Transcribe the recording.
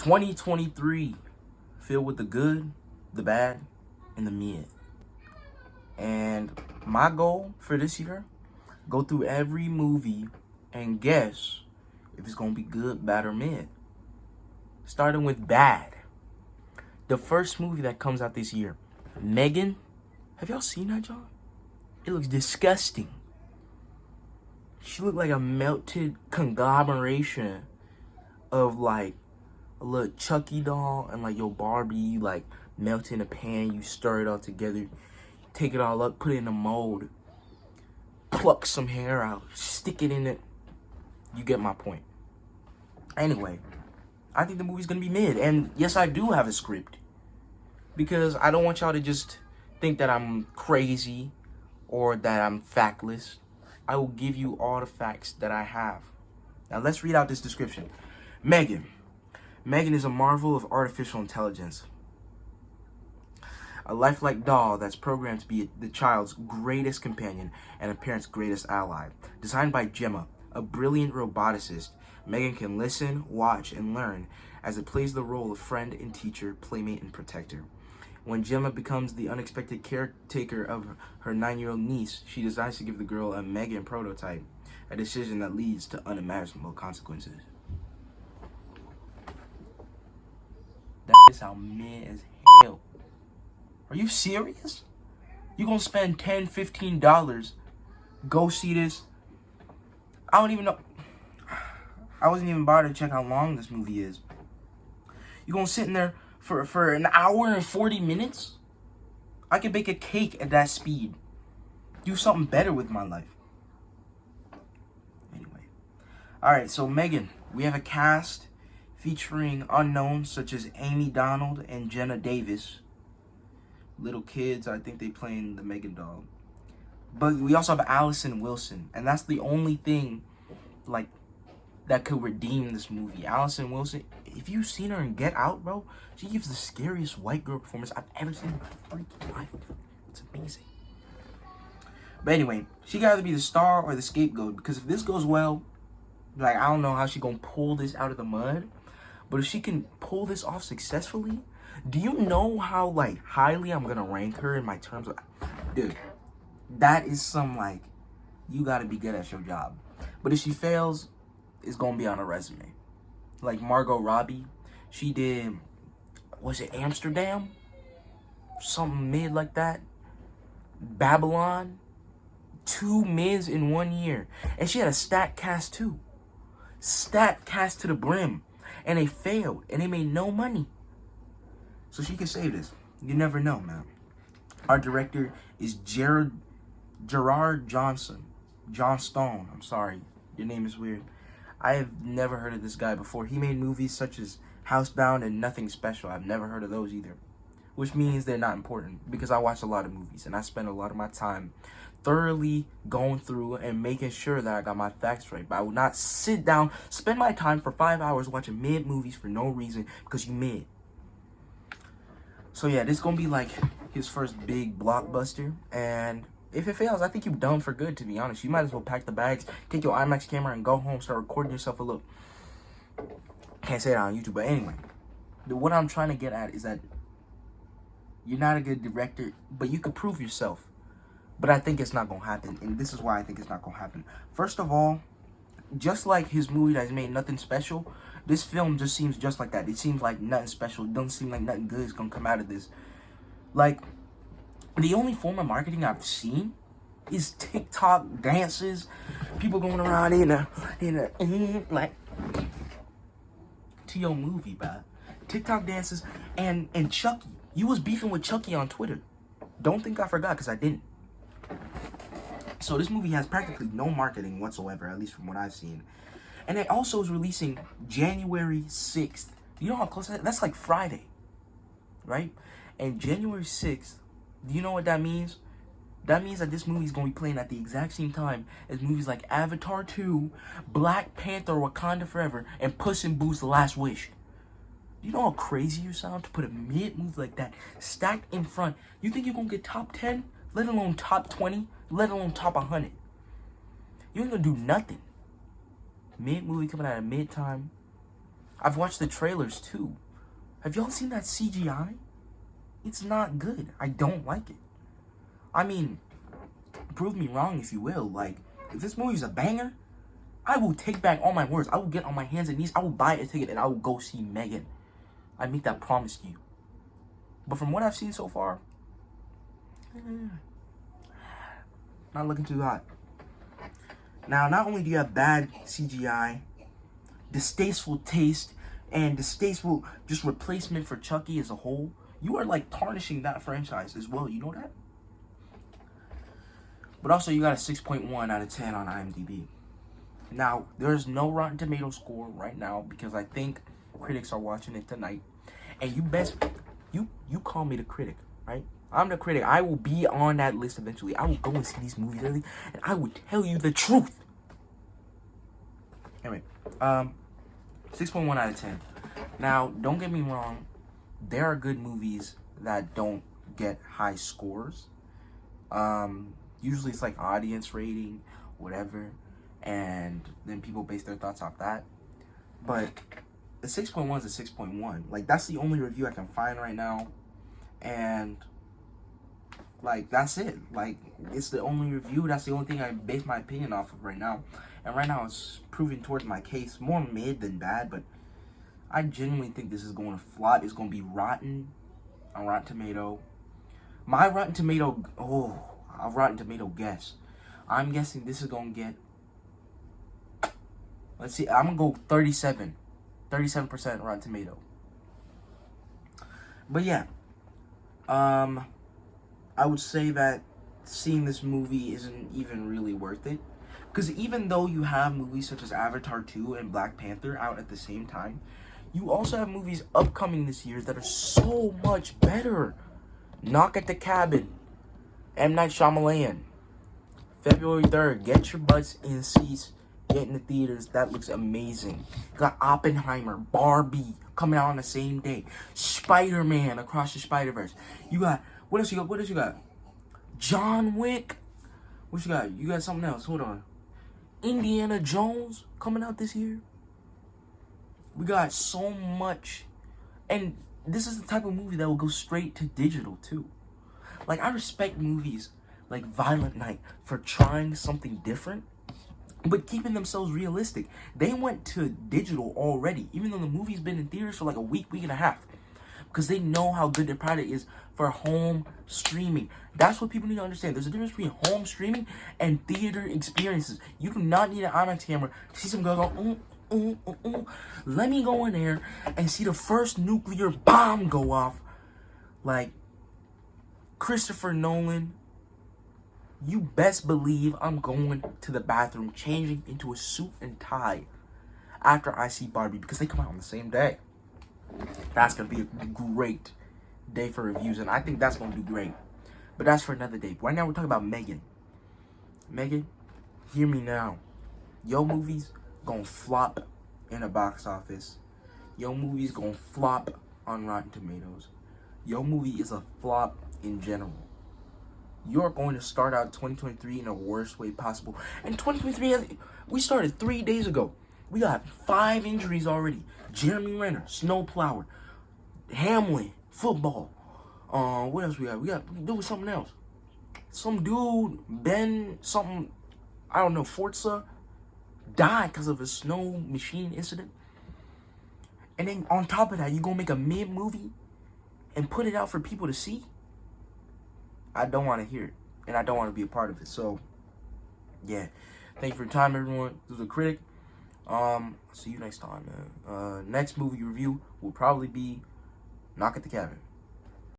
2023 filled with the good, the bad, and the mid. And my goal for this year, go through every movie and guess if it's gonna be good, bad, or mid. Starting with bad. The first movie that comes out this year, M3gan. Have y'all seen that, John? It looks disgusting. She looked like a melted conglomeration of like a little Chucky doll and like your Barbie. You like melt in a pan, you stir it all together, take it all up, put it in a mold, pluck some hair out, stick it in it. You get my point. Anyway, I think the movie's gonna be mid. And yes, I do have a script. Because I don't want y'all to just think that I'm crazy or that I'm factless. I will give you all the facts that I have. Now let's read out this description. M3gan. M3gan is a marvel of artificial intelligence. A lifelike doll that's programmed to be the child's greatest companion and a parent's greatest ally. Designed by Gemma, a brilliant roboticist, M3gan can listen, watch, and learn as it plays the role of friend and teacher, playmate, and protector. When Gemma becomes the unexpected caretaker of her 9-year-old niece, she decides to give the girl a M3gan prototype, a decision that leads to unimaginable consequences. That sound mid as hell. Are you serious? You gonna spend $10, $15, go see this? I don't even know. I wasn't even bothered to check how long this movie is. You gonna sit in there for an hour and 40 minutes? I can bake a cake at that speed. Do something better with my life. Anyway. Alright, so M3gan. We have a cast featuring unknowns such as Amy Donald and Jenna Davis. Little kids, I think they playing the M3gan doll. But we also have Allison Wilson. And that's the only thing, like, that could redeem this movie. Allison Wilson, if you've seen her in Get Out, bro, she gives the scariest white girl performance I've ever seen in my freaking life. It's amazing. But anyway, she got to be the star or the scapegoat, because if this goes well, like, I don't know how she gonna pull this out of the mud, but if she can pull this off successfully, do you know how, like, highly I'm gonna rank her in my terms of, dude, that is some, like, you gotta be good at your job. But if she fails, it's gonna be on a resume. Like Margot Robbie, she did, was it Amsterdam? Something mid like that. Babylon. 2 mids in 1 year. And she had a stacked cast too. Stacked cast to the brim. And they failed. And they made no money. So she can save this. You never know, man. Our director is Gerard Johnstone. I'm sorry. Your name is weird. I have never heard of this guy before. He made movies such as Housebound and Nothing Special. I've never heard of those either. Which means they're not important, because I watch a lot of movies and I spend a lot of my time thoroughly going through and making sure that I got my facts right. But I will not sit down, spend my time for 5 hours watching mid movies for no reason because you mid. So yeah, this is going to be like his first big blockbuster. And if it fails, I think you're done for good, to be honest. You might as well pack the bags, take your IMAX camera, and go home, start recording yourself a little. Can't say that on YouTube, but anyway. What I'm trying to get at is that you're not a good director, but you could prove yourself. But I think it's not going to happen, and this is why I think it's not going to happen. First of all, just like his movie that's made Nothing Special, this film just seems just like that. It seems like nothing special. It doesn't seem like nothing good is going to come out of this. Like, the only form of marketing I've seen is TikTok dances, people going around in a like, to your movie, bro. TikTok dances and Chucky. You was beefing with Chucky on Twitter. Don't think I forgot, because I didn't. So this movie has practically no marketing whatsoever, at least from what I've seen. And it also is releasing January 6th. You know how close that is? That's like Friday, right? And January 6th, do you know what that means? That means that this movie is going to be playing at the exact same time as movies like Avatar 2, Black Panther, Wakanda Forever, and Puss in Boots: The Last Wish. Do you know how crazy you sound to put a mid movie like that stacked in front? You think you're going to get top 10, let alone top 20, let alone top 100? You ain't going to do nothing. Mid movie coming out at mid time. I've watched the trailers too. Have y'all seen that CGI? It's not good. I don't like it. I mean, prove me wrong if you will. Like, if this movie's a banger, I will take back all my words. I will get on my hands and knees. I will buy a ticket and I will go see M3gan. I make that promise to you. But from what I've seen so far, not looking too hot. Now, not only do you have bad CGI, distasteful taste, and distasteful just replacement for Chucky as a whole, you are like tarnishing that franchise as well. You know that? But also, you got a 6.1 out of 10 on IMDb. Now, there's no Rotten Tomato score right now because I think critics are watching it tonight. And you call me the critic, right? I'm the critic. I will be on that list eventually. I will go and see these movies early, and I will tell you the truth. Anyway, 6.1 out of 10. Now, don't get me wrong. There are good movies that don't get high scores. Usually it's like audience rating, whatever, and then people base their thoughts off that. But the 6.1 is a 6.1. Like, that's the only review I can find right now. And, like, that's it. Like, it's the only review. That's the only thing I base my opinion off of right now. And right now it's proving towards my case. More mid than bad, but I genuinely think this is going to flop. It's going to be rotten on Rotten Tomato. My Rotten Tomato, a Rotten Tomato guess. I'm guessing this is going to get, let's see, I'm going to go 37% Rotten Tomato. But yeah, I would say that seeing this movie isn't even really worth it. Because even though you have movies such as Avatar 2 and Black Panther out at the same time, you also have movies upcoming this year that are so much better. Knock at the Cabin, M. Night Shyamalan, February 3rd. Get your butts in seats. Get in the theaters. That looks amazing. Got Oppenheimer, Barbie coming out on the same day. Spider-Man Across the Spider-Verse. You got, what else you got? What else you got? John Wick. What you got? You got something else. Hold on. Indiana Jones coming out this year. We got so much. And this is the type of movie that will go straight to digital too. Like, I respect movies like Violent Night for trying something different, but keeping themselves realistic. They went to digital already, even though the movie's been in theaters for like a week and a half. Because they know how good their product is for home streaming. That's what people need to understand. There's a difference between home streaming and theater experiences. You do not need an IMAX camera to see some girl go, let me go in there and see the first nuclear bomb go off. Like, Christopher Nolan, you best believe I'm going to the bathroom, changing into a suit and tie after I see Barbie, because they come out on the same day. That's going to be a great day for reviews, and I think that's going to do great. But that's for another day. Right now, we're talking about M3gan. M3gan, hear me now. Your movie's going to flop in the box office. Your movie's going to flop on Rotten Tomatoes. Your movie is a flop in general. You're going to start out 2023 in the worst way possible. And 2023, we started 3 days ago. We got 5 injuries already. Jeremy Renner, snowplower, Hamlin, football. What else we got? We do something else. Some dude, Ben, something, I don't know, Forza, died because of a snow machine incident. And then on top of that, you gonna make a mid movie and put it out for people to see? I don't want to hear it, and I don't want to be a part of it. So, yeah. Thank you for your time, everyone. This was a critic. See you next time, man. Next movie review will probably be Knock at the Cabin.